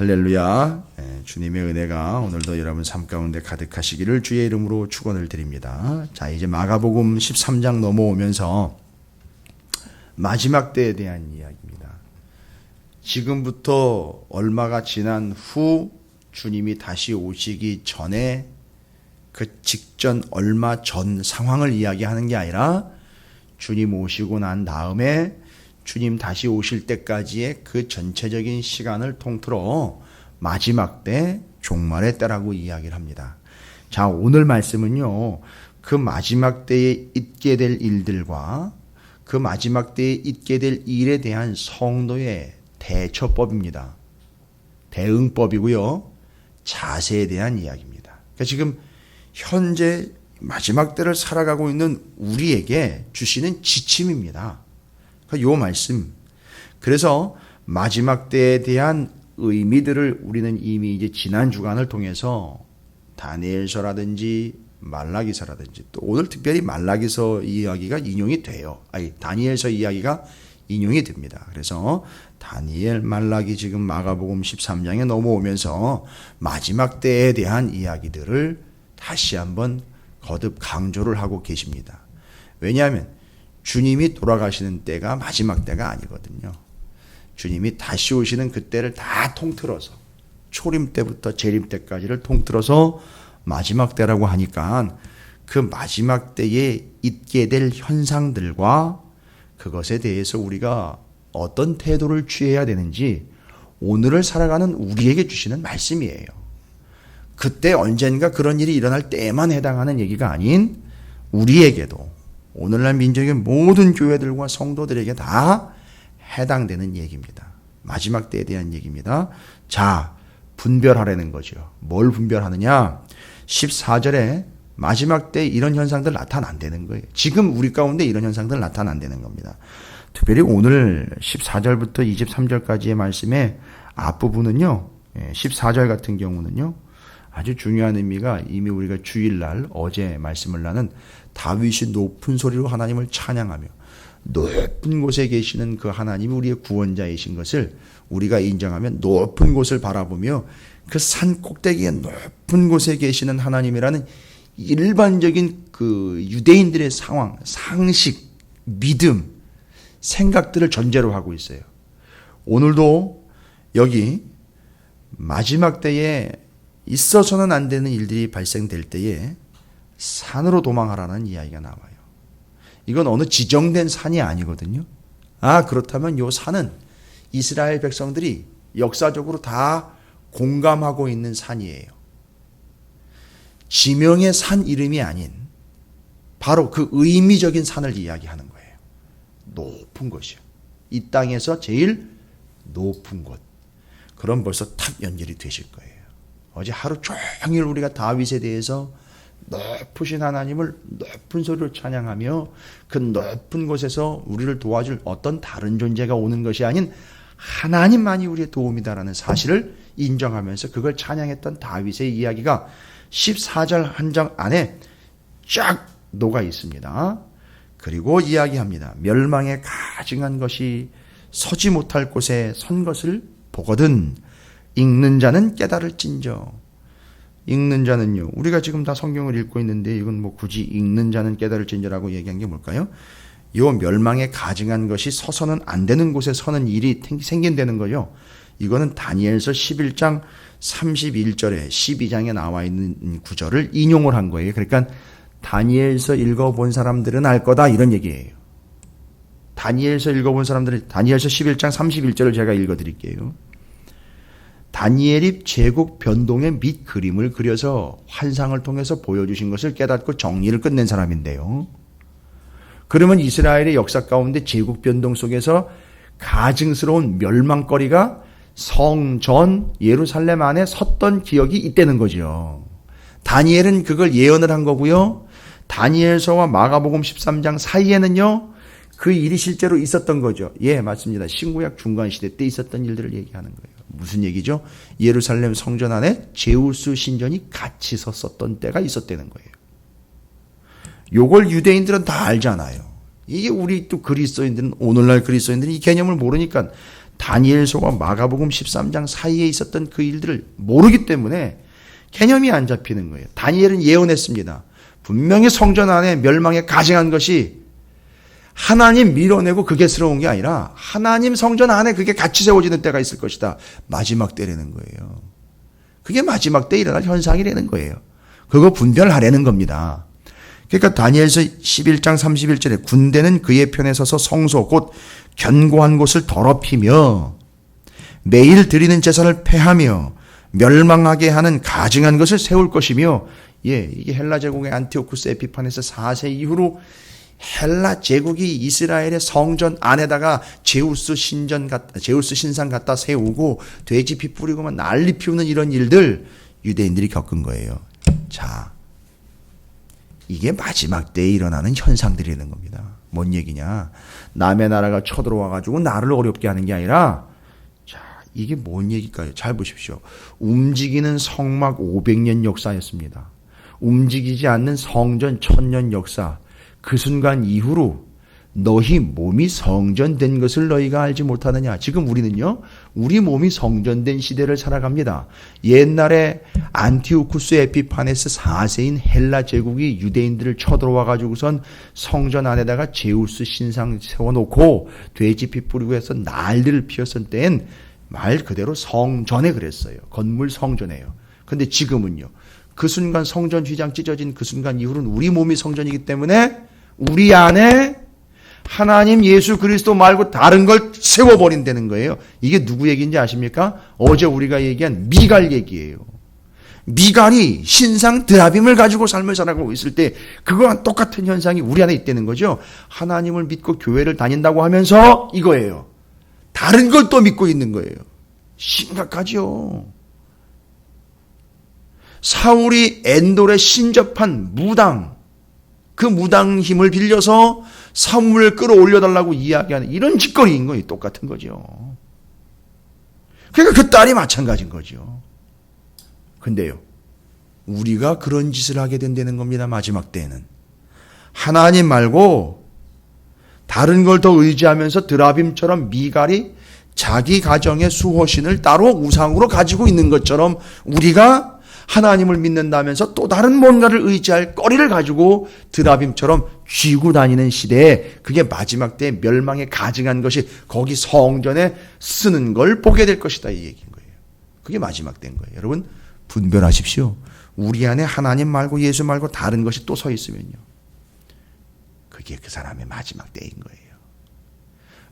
할렐루야. 주님의 은혜가 오늘도 여러분 삶 가운데 가득하시기를 주의 이름으로 축원을 드립니다. 자, 이제 마가복음 13장 넘어오면서 마지막 때에 대한 이야기입니다. 지금부터 얼마가 지난 후 주님이 다시 오시기 전에 그 직전 얼마 전 상황을 이야기하는 게 아니라 주님 오시고 난 다음에 주님 다시 오실 때까지의 그 전체적인 시간을 통틀어 마지막 때 종말의 때라고 이야기를 합니다. 자, 오늘 말씀은요, 그 마지막 때에 있게 될 일들과 그 마지막 때에 있게 될 일에 대한 성도의 대처법입니다. 대응법이고요, 자세에 대한 이야기입니다. 그러니까 지금 현재 마지막 때를 살아가고 있는 우리에게 주시는 지침입니다. 요 말씀. 그래서 마지막 때에 대한 의미들을 우리는 이미 이제 지난 주간을 통해서 다니엘서라든지 말라기서라든지 또 오늘 특별히 말라기서 이야기가 인용이 돼요. 다니엘서 이야기가 인용이 됩니다. 그래서 다니엘, 말라기, 지금 마가복음 13장에 넘어오면서 마지막 때에 대한 이야기들을 다시 한번 거듭 강조를 하고 계십니다. 왜냐하면 주님이 돌아가시는 때가 마지막 때가 아니거든요. 주님이 다시 오시는 그때를 다 통틀어서 초림 때부터 재림 때까지를 통틀어서 마지막 때라고 하니까 그 마지막 때에 있게 될 현상들과 그것에 대해서 우리가 어떤 태도를 취해야 되는지 오늘을 살아가는 우리에게 주시는 말씀이에요. 그때 언젠가 그런 일이 일어날 때에만 해당하는 얘기가 아닌 우리에게도 오늘날 민족의 모든 교회들과 성도들에게 다 해당되는 얘기입니다. 마지막 때에 대한 얘기입니다. 자, 분별하라는 거죠. 뭘 분별하느냐? 14절에 마지막 때 이런 현상들 나타난다는 거예요. 지금 우리 가운데 이런 현상들 나타난다는 겁니다. 특별히 오늘 14절부터 23절까지의 말씀의 앞부분은요, 14절 같은 경우는요, 아주 중요한 의미가 이미 우리가 주일날 어제 말씀을 나눈 다윗이 높은 소리로 하나님을 찬양하며 높은 곳에 계시는 그 하나님이 우리의 구원자이신 것을 우리가 인정하며 높은 곳을 바라보며 그 산 꼭대기에 높은 곳에 계시는 하나님이라는 일반적인 그 유대인들의 상황, 상식, 믿음, 생각들을 전제로 하고 있어요. 오늘도 여기 마지막 때에 있어서는 안 되는 일들이 발생될 때에 산으로 도망하라는 이야기가 나와요. 이건 어느 지정된 산이 아니거든요. 그렇다면 이 산은 이스라엘 백성들이 역사적으로 다 공감하고 있는 산이에요. 지명의 산 이름이 아닌 바로 그 의미적인 산을 이야기하는 거예요. 높은 곳이요. 이 땅에서 제일 높은 곳. 그럼 벌써 탁 연결이 되실 거예요. 어제 하루 종일 우리가 다윗에 대해서 높으신 하나님을 높은 소리로 찬양하며 그 높은 곳에서 우리를 도와줄 어떤 다른 존재가 오는 것이 아닌 하나님만이 우리의 도움이다라는 사실을 인정하면서 그걸 찬양했던 다윗의 이야기가 14절 한 장 안에 쫙 녹아 있습니다. 그리고 이야기합니다. 멸망에 가증한 것이 서지 못할 곳에 선 것을 보거든 읽는 자는 깨달을진저. 읽는 자는요, 우리가 지금 다 성경을 읽고 있는데 이건 뭐 굳이 읽는 자는 깨달을진저라고 얘기한 게 뭘까요? 요 멸망에 가증한 것이 서서는 안 되는 곳에 서는 일이 생긴다는 거죠. 이거는 다니엘서 11장 31절에 12장에 나와 있는 구절을 인용을 한 거예요. 그러니까 다니엘서 읽어본 사람들은 알 거다 이런 얘기예요. 다니엘서 읽어본 사람들은 다니엘서 11장 31절을 제가 읽어드릴게요. 다니엘이 제국 변동의 밑 그림을 그려서 환상을 통해서 보여주신 것을 깨닫고 정리를 끝낸 사람인데요. 그러면 이스라엘의 역사 가운데 제국 변동 속에서 가증스러운 멸망거리가 성전 예루살렘 안에 섰던 기억이 있다는 거죠. 다니엘은 그걸 예언을 한 거고요. 다니엘서와 마가복음 13장 사이에는요, 그 일이 실제로 있었던 거죠. 예, 맞습니다. 신구약 중간시대 때 있었던 일들을 얘기하는 거예요. 무슨 얘기죠? 예루살렘 성전 안에 제우스 신전이 같이 섰었던 때가 있었다는 거예요. 요걸 유대인들은 다 알잖아요. 이게 우리 또 그리스도인들은, 오늘날 그리스도인들은 이 개념을 모르니까 다니엘서와 마가복음 13장 사이에 있었던 그 일들을 모르기 때문에 개념이 안 잡히는 거예요. 다니엘은 예언했습니다. 분명히 성전 안에 멸망에 가증한 것이 하나님 밀어내고 그게스러운 게 아니라 하나님 성전 안에 그게 같이 세워지는 때가 있을 것이다. 마지막 때라는 거예요. 그게 마지막 때 일어날 현상이라는 거예요. 그거 분별하라는 겁니다. 그러니까 다니엘서 11장 31절에 군대는 그의 편에 서서 성소 곧 견고한 곳을 더럽히며 매일 드리는 제사를 폐하며 멸망하게 하는 가증한 것을 세울 것이며, 이게 헬라 제국의 안티오쿠스 에피파네스 4세 이후로 헬라 제국이 이스라엘의 성전 안에다가 제우스 신상 갖다 세우고 돼지 피 뿌리고만 난리 피우는 이런 일들 유대인들이 겪은 거예요. 자, 이게 마지막 때에 일어나는 현상들이라는 겁니다. 뭔 얘기냐? 남의 나라가 쳐들어와 가지고 나를 어렵게 하는 게 아니라, 자, 이게 뭔 얘기일까요? 잘 보십시오. 움직이는 성막 500년 역사였습니다. 움직이지 않는 성전 1000년 역사. 그 순간 이후로 너희 몸이 성전된 것을 너희가 알지 못하느냐. 지금 우리는요, 우리 몸이 성전된 시대를 살아갑니다. 옛날에 안티오쿠스 에피파네스 4세인 헬라 제국이 유대인들을 쳐들어와 가지고선 성전 안에다가 제우스 신상 세워놓고 돼지 피 뿌리고 해서 난리를 피웠을 땐 말 그대로 성전에 그랬어요. 건물 성전에요. 근데 지금은요, 그 순간 성전 휘장 찢어진 그 순간 이후로는 우리 몸이 성전이기 때문에 우리 안에 하나님 예수 그리스도 말고 다른 걸 세워버린다는 거예요. 이게 누구 얘기인지 아십니까? 어제 우리가 얘기한 미갈 얘기예요. 미갈이 신상 드라빔을 가지고 삶을 살아가고 있을 때 그거랑 똑같은 현상이 우리 안에 있다는 거죠. 하나님을 믿고 교회를 다닌다고 하면서 이거예요. 다른 걸 또 믿고 있는 거예요. 심각하죠. 사울이 엔돌에 신접한 무당, 그 무당 힘을 빌려서 사무엘을 끌어올려달라고 이야기하는 이런 짓거리인 거예요. 똑같은 거죠. 그러니까 그 딸이 마찬가지인 거죠. 근데요, 우리가 그런 짓을 하게 된다는 겁니다. 마지막 때에는. 하나님 말고 다른 걸 더 의지하면서 드라빔처럼 미갈이 자기 가정의 수호신을 따로 우상으로 가지고 있는 것처럼 우리가 하나님을 믿는다면서 또 다른 뭔가를 의지할 거리를 가지고 드라빔처럼 쥐고 다니는 시대에 그게 마지막 때 멸망에 가증한 것이 거기 성전에 쓰는 걸 보게 될 것이다, 이 얘기인 거예요. 그게 마지막 때인 거예요. 여러분 분별하십시오. 우리 안에 하나님 말고 예수 말고 다른 것이 또 서 있으면요, 그게 그 사람의 마지막 때인 거예요.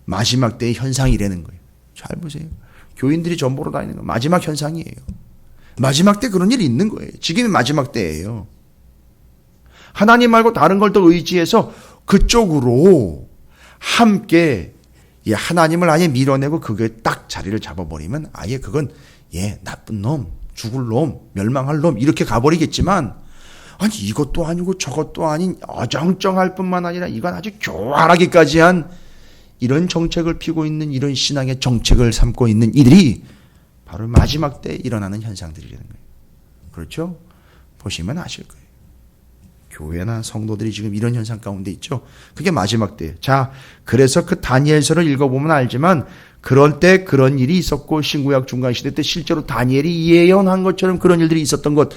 마지막 때의 현상이라는 거예요. 잘 보세요. 교인들이 전보로 다니는 거 마지막 현상이에요. 마지막 때 그런 일이 있는 거예요. 지금이 마지막 때예요. 하나님 말고 다른 걸 더 의지해서 그쪽으로 함께 하나님을 아예 밀어내고 그게 딱 자리를 잡아버리면 아예 그건 나쁜 놈, 죽을 놈, 멸망할 놈 이렇게 가버리겠지만, 아니 이것도 아니고 저것도 아닌 어정쩡할 뿐만 아니라 이건 아주 교활하기까지 한 이런 정책을 피고 있는, 이런 신앙의 정책을 삼고 있는 이들이 바로 마지막 때 일어나는 현상들이라는 거예요. 그렇죠? 보시면 아실 거예요. 교회나 성도들이 지금 이런 현상 가운데 있죠. 그게 마지막 때예요. 자, 그래서 그 다니엘서를 읽어보면 알지만 그럴 때 그런 일이 있었고, 신구약 중간시대 때 실제로 다니엘이 예언한 것처럼 그런 일들이 있었던 것,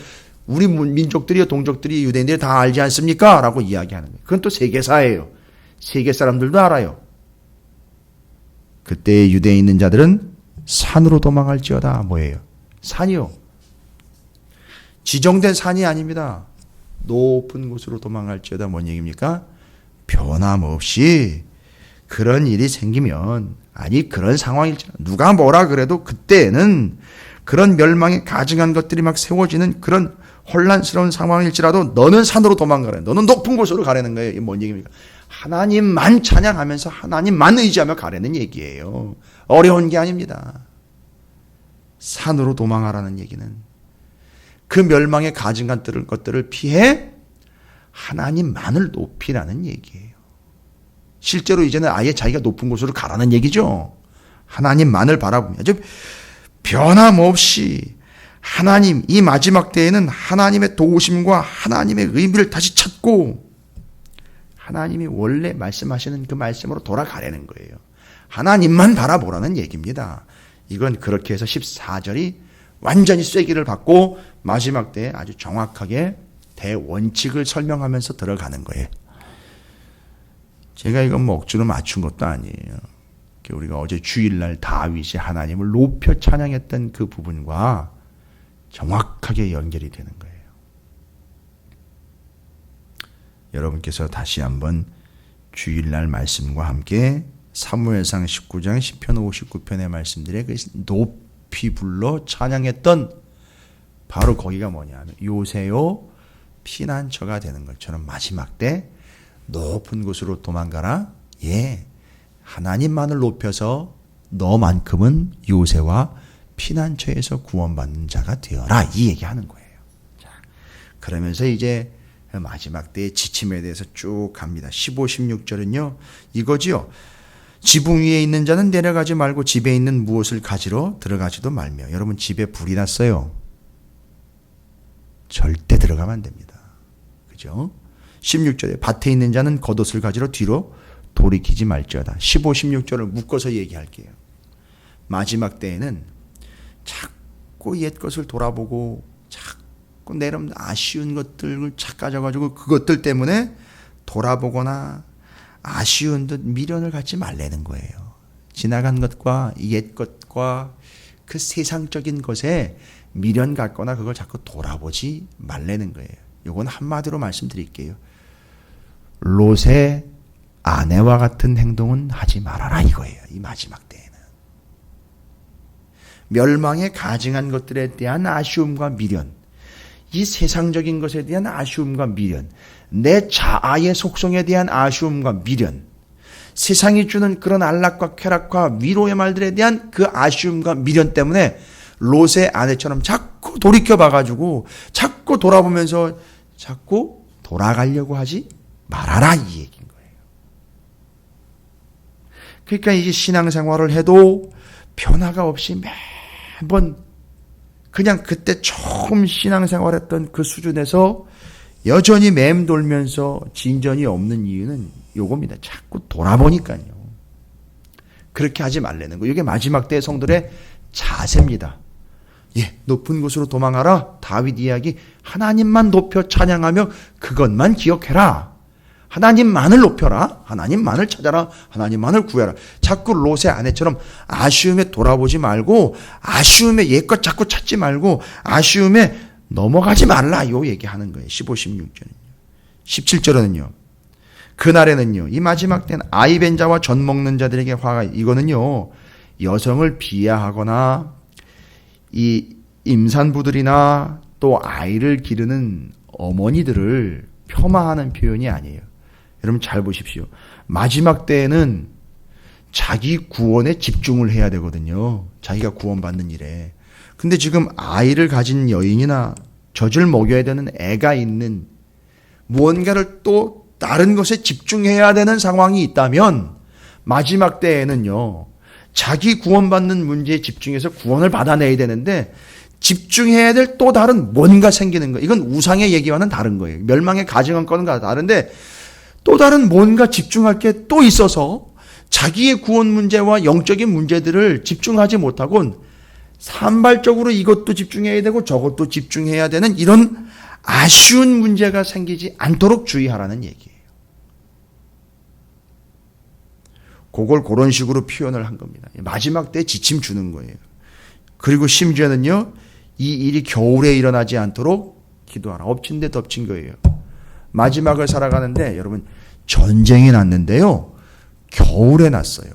우리 민족들이요, 동족들이, 유대인들이 다 알지 않습니까? 라고 이야기하는 거예요. 그건 또 세계사예요. 세계 사람들도 알아요. 그때 유대에 있는 자들은 산으로 도망할지어다. 뭐예요? 산이요. 지정된 산이 아닙니다. 높은 곳으로 도망할지어다. 뭔 얘기입니까? 변함없이 그런 일이 생기면, 아니 그런 상황일지라도 누가 뭐라 그래도 그때는 그런 멸망에 가증한 것들이 막 세워지는 그런 혼란스러운 상황일지라도 너는 산으로 도망가라. 너는 높은 곳으로 가라는 거예요. 이게 뭔 얘기입니까? 하나님만 찬양하면서 하나님만 의지하며 가라는 얘기예요. 어려운 게 아닙니다. 산으로 도망하라는 얘기는 그 멸망에 가증한 것들을 피해 하나님만을 높이라는 얘기예요. 실제로 이제는 아예 자기가 높은 곳으로 가라는 얘기죠. 하나님만을 바라보며 아주 변함없이 하나님, 이 마지막 때에는 하나님의 도우심과 하나님의 의미를 다시 찾고 하나님이 원래 말씀하시는 그 말씀으로 돌아가려는 거예요. 하나님만 바라보라는 얘기입니다. 이건 그렇게 해서 14절이 완전히 쐐기를 받고 마지막 때에 아주 정확하게 대원칙을 설명하면서 들어가는 거예요. 제가 이건 뭐 억지로 맞춘 것도 아니에요. 우리가 어제 주일날 다윗이 하나님을 높여 찬양했던 그 부분과 정확하게 연결이 되는 거예요. 여러분께서 다시 한번 주일날 말씀과 함께 사무엘상 19장 10편 59편의 말씀들에 그 높이 불러 찬양했던 바로 거기가 뭐냐면 요새요 피난처가 되는 것처럼 마지막 때 높은 곳으로 도망가라. 예, 하나님만을 높여서 너만큼은 요새와 피난처에서 구원받는 자가 되어라. 이 얘기하는 거예요. 자, 그러면서 이제 마지막 때의 지침에 대해서 쭉 갑니다. 15, 16절은요. 이거지요. 지붕 위에 있는 자는 내려가지 말고 집에 있는 무엇을 가지러 들어가지도 말며. 여러분 집에 불이 났어요. 절대 들어가면 안 됩니다. 그죠? 16절에 밭에 있는 자는 겉옷을 가지러 뒤로 돌이키지 말지어다. 15, 16절을 묶어서 얘기할게요. 마지막 때에는 자꾸 옛 것을 돌아보고 자꾸 내름 아쉬운 것들을 찾아가지고 그것들 때문에 돌아보거나 아쉬운 듯 미련을 갖지 말라는 거예요. 지나간 것과 옛 것과 그 세상적인 것에 미련 갖거나 그걸 자꾸 돌아보지 말라는 거예요. 이건 한마디로 말씀드릴게요. 롯의 아내와 같은 행동은 하지 말아라 이거예요. 이 마지막 때에는. 멸망에 가증한 것들에 대한 아쉬움과 미련, 이 세상적인 것에 대한 아쉬움과 미련, 내 자아의 속성에 대한 아쉬움과 미련, 세상이 주는 그런 안락과 쾌락과 위로의 말들에 대한 그 아쉬움과 미련 때문에 롯의 아내처럼 자꾸 돌이켜봐가지고 자꾸 돌아보면서 자꾸 돌아가려고 하지 말아라 이 얘기인 거예요. 그러니까 이제 신앙생활을 해도 변화가 없이 매번 그냥 그때 처음 신앙생활했던 그 수준에서 여전히 맴돌면서 진전이 없는 이유는 요겁니다. 자꾸 돌아보니까요. 그렇게 하지 말라는 거. 이게 마지막 때 성들의 자세입니다. 예, 높은 곳으로 도망하라. 다윗 이야기 하나님만 높여 찬양하며 그것만 기억해라. 하나님만을 높여라. 하나님만을 찾아라. 하나님만을 구해라. 자꾸 롯의 아내처럼 아쉬움에 돌아보지 말고 아쉬움에 옛것 자꾸 찾지 말고 아쉬움에 넘어가지 말라. 요 얘기하는 거예요. 15, 16절은요. 17절은요. 그날에는요. 이 마지막 때는 아이 벤 자와 젖 먹는 자들에게 화가 이거는요. 여성을 비하하거나 이 임산부들이나 또 아이를 기르는 어머니들을 폄하하는 표현이 아니에요. 여러분 잘 보십시오. 마지막 때에는 자기 구원에 집중을 해야 되거든요. 자기가 구원받는 일에. 근데 지금 아이를 가진 여인이나 젖을 먹여야 되는 애가 있는 무언가를 또 다른 것에 집중해야 되는 상황이 있다면 마지막 때에는요. 자기 구원받는 문제에 집중해서 구원을 받아내야 되는데 집중해야 될 또 다른 뭔가 생기는 거예요. 이건 우상의 얘기와는 다른 거예요. 멸망의 가증한 건과 다른데 또 다른 뭔가 집중할 게 또 있어서 자기의 구원 문제와 영적인 문제들을 집중하지 못하고 산발적으로 이것도 집중해야 되고 저것도 집중해야 되는 이런 아쉬운 문제가 생기지 않도록 주의하라는 얘기예요. 그걸 그런 식으로 표현을 한 겁니다. 마지막 때 지침 주는 거예요. 그리고 심지어는요. 이 일이 겨울에 일어나지 않도록 기도하라. 엎친 데 덮친 거예요. 마지막을 살아가는데 여러분 전쟁이 났는데요. 겨울에 났어요.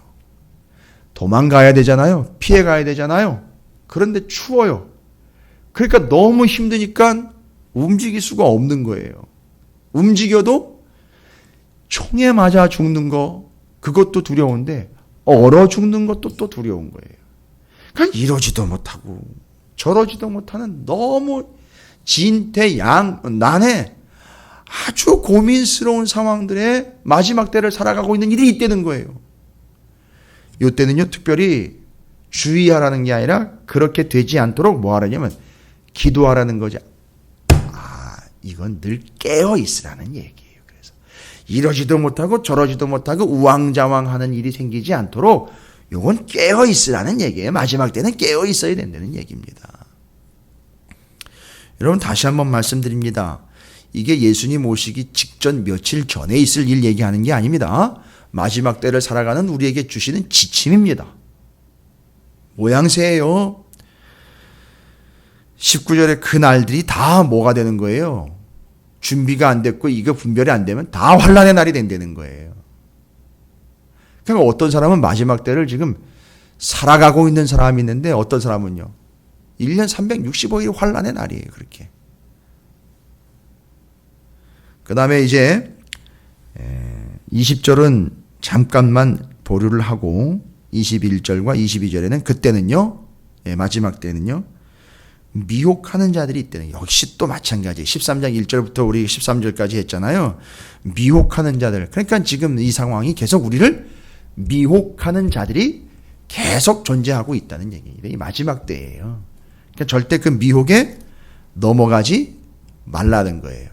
도망가야 되잖아요. 피해가야 되잖아요. 그런데 추워요. 그러니까 너무 힘드니까 움직일 수가 없는 거예요. 움직여도 총에 맞아 죽는 거 그것도 두려운데 얼어 죽는 것도 또 두려운 거예요. 그러니까 이러지도 못하고 저러지도 못하는 너무 진퇴양난의 아주 고민스러운 상황들의 마지막 때를 살아가고 있는 일이 있다는 거예요. 이때는요 특별히 주의하라는 게 아니라 그렇게 되지 않도록 뭐 하라냐면 기도하라는 거죠. 이건 늘 깨어 있으라는 얘기예요. 그래서 이러지도 못하고 저러지도 못하고 우왕좌왕하는 일이 생기지 않도록 요건 깨어 있으라는 얘기예요. 마지막 때는 깨어 있어야 된다는 얘기입니다. 여러분 다시 한번 말씀드립니다. 이게 예수님 오시기 직전 며칠 전에 있을 일 얘기하는 게 아닙니다. 마지막 때를 살아가는 우리에게 주시는 지침입니다. 모양새예요. 19절에 그 날들이 다 뭐가 되는 거예요? 준비가 안 됐고 이거 분별이 안 되면 다 환란의 날이 된다는 거예요. 그러니까 어떤 사람은 마지막 때를 지금 살아가고 있는 사람이 있는데 어떤 사람은요. 1년 365일 환란의 날이에요. 그렇게. 그 다음에 이제 20절은 잠깐만 보류를 하고 21절과 22절에는 그때는요. 마지막 때는요. 미혹하는 자들이 있다는 역시 또 마찬가지. 13장 1절부터 우리 13절까지 했잖아요. 미혹하는 자들. 그러니까 지금 이 상황이 계속 우리를 미혹하는 자들이 계속 존재하고 있다는 얘기예요. 이 마지막 때예요. 그러니까 절대 그 미혹에 넘어가지 말라는 거예요.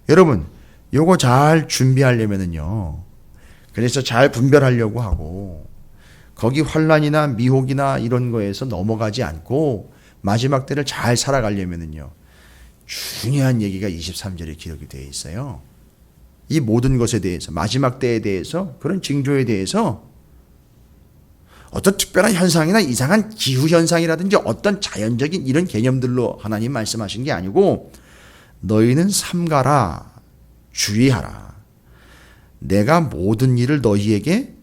여러분, 요거 잘 준비하려면은요. 그래서 잘 분별하려고 하고 거기 환란이나 미혹이나 이런 거에서 넘어가지 않고 마지막 때를 잘 살아가려면은요. 중요한 얘기가 23절에 기록이 되어 있어요. 이 모든 것에 대해서 마지막 때에 대해서 그런 징조에 대해서 어떤 특별한 현상이나 이상한 기후현상이라든지 어떤 자연적인 이런 개념들로 하나님 말씀하신 게 아니고 너희는 삼가라 주의하라. 내가 모든 일을 너희에게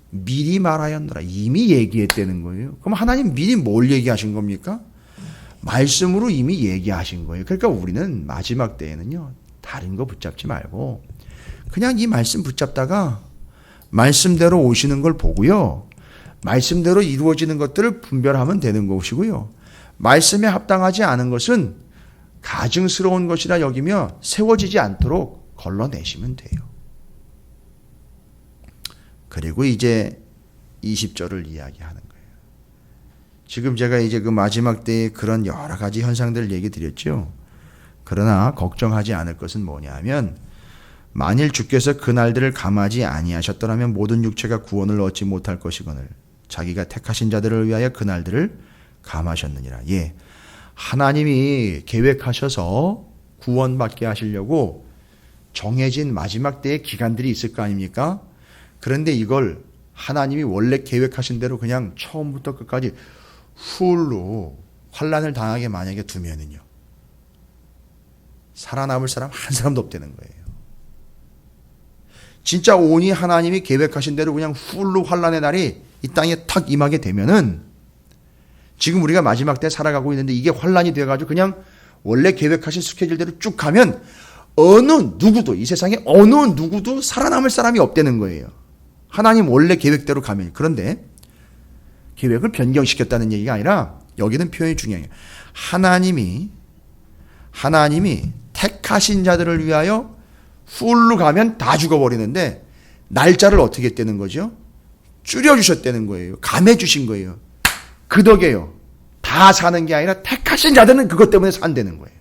미리 말하였노라. 이미 얘기했다는 거예요. 그럼 하나님 미리 뭘 얘기하신 겁니까? 말씀으로 이미 얘기하신 거예요. 그러니까 우리는 마지막 때에는요. 다른 거 붙잡지 말고 그냥 이 말씀 붙잡다가 말씀대로 오시는 걸 보고요. 말씀대로 이루어지는 것들을 분별하면 되는 것이고요. 말씀에 합당하지 않은 것은 가증스러운 것이라 여기며 세워지지 않도록 걸러내시면 돼요. 그리고 이제 20절을 이야기하는 거예요. 지금 제가 이제 그 마지막 때에 그런 여러 가지 현상들을 얘기 드렸죠. 그러나 걱정하지 않을 것은 뭐냐 하면 만일 주께서 그 날들을 감하지 아니하셨더라면 모든 육체가 구원을 얻지 못할 것이거늘 자기가 택하신 자들을 위하여 그 날들을 감하셨느니라. 예, 하나님이 계획하셔서 구원받게 하시려고 정해진 마지막 때의 기간들이 있을 거 아닙니까? 그런데 이걸 하나님이 원래 계획하신 대로 그냥 처음부터 끝까지 훌로 환란을 당하게 만약에 두면은요. 살아남을 사람 한 사람도 없다는 거예요. 진짜 온이 하나님이 계획하신 대로 그냥 훌로 환란의 날이 이 땅에 탁 임하게 되면은 지금 우리가 마지막 때 살아가고 있는데 이게 환란이 돼가지고 그냥 원래 계획하신 스케줄대로 쭉 가면 어느 누구도 이 세상에 어느 누구도 살아남을 사람이 없다는 거예요. 하나님 원래 계획대로 가면. 그런데 계획을 변경시켰다는 얘기가 아니라 여기는 표현이 중요해요. 하나님이 택하신 자들을 위하여 풀로 가면 다 죽어버리는데 날짜를 어떻게 했다는 거죠? 줄여주셨다는 거예요. 감해주신 거예요. 그 덕에요. 다 사는 게 아니라 택하신 자들은 그것 때문에 산다는 거예요.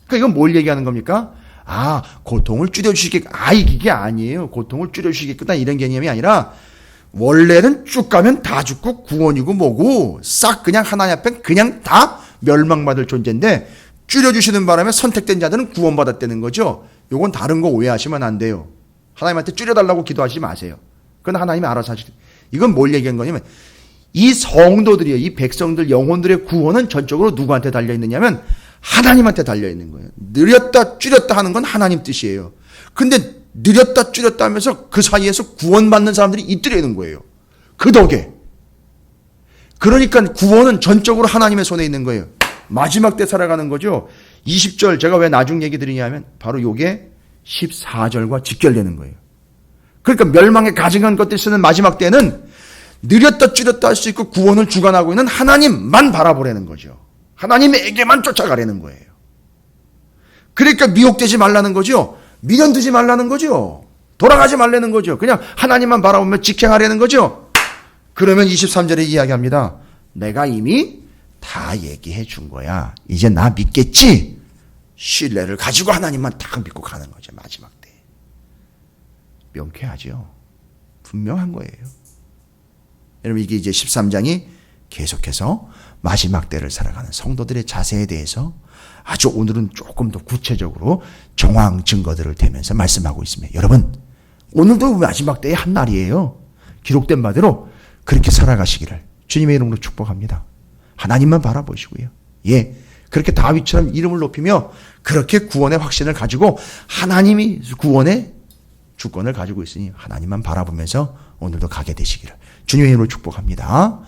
그러니까 이건 뭘 얘기하는 겁니까? 고통을 줄여주시겠다. 이게 아니에요. 고통을 줄여주시겠다. 이런 개념이 아니라 원래는 쭉 가면 다 죽고 구원이고 뭐고 싹 그냥 하나님 앞에 그냥 다 멸망받을 존재인데 줄여주시는 바람에 선택된 자들은 구원받았다는 거죠. 요건 다른 거 오해하시면 안 돼요. 하나님한테 줄여달라고 기도하지 마세요. 그건 하나님이 알아서 하시죠. 이건 뭘 얘기한 거냐면 이 성도들이요. 이 백성들 영혼들의 구원은 전적으로 누구한테 달려있느냐면 하나님한테 달려있는 거예요. 느렸다 줄였다 하는 건 하나님 뜻이에요. 근데 느렸다 줄였다 하면서 그 사이에서 구원받는 사람들이 있더라는 거예요. 그 덕에. 그러니까 구원은 전적으로 하나님의 손에 있는 거예요. 마지막 때 살아가는 거죠. 20절 제가 왜 나중 얘기 드리냐면 바로 요게 14절과 직결되는 거예요. 그러니까 멸망에 가증한 것들 쓰는 마지막 때는 느렸다 줄였다 할 수 있고 구원을 주관하고 있는 하나님만 바라보라는 거죠. 하나님에게만 쫓아가라는 거예요. 그러니까 미혹되지 말라는 거죠. 미련두지 말라는 거죠. 돌아가지 말라는 거죠. 그냥 하나님만 바라보며 직행하라는 거죠. 그러면 23절에 이야기합니다. 내가 이미 다 얘기해 준 거야. 이제 나 믿겠지? 신뢰를 가지고 하나님만 딱 믿고 가는 거죠. 마지막 때. 명쾌하죠. 분명한 거예요. 여러분 이게 이제 13장이 계속해서 마지막 때를 살아가는 성도들의 자세에 대해서 아주 오늘은 조금 더 구체적으로 정황 증거들을 대면서 말씀하고 있습니다. 여러분 오늘도 마지막 때의 한 날이에요. 기록된 바대로 그렇게 살아가시기를 주님의 이름으로 축복합니다. 하나님만 바라보시고요. 예, 그렇게 다윗처럼 이름을 높이며 그렇게 구원의 확신을 가지고 하나님이 구원의 주권을 가지고 있으니 하나님만 바라보면서 오늘도 가게 되시기를 주님의 이름으로 축복합니다.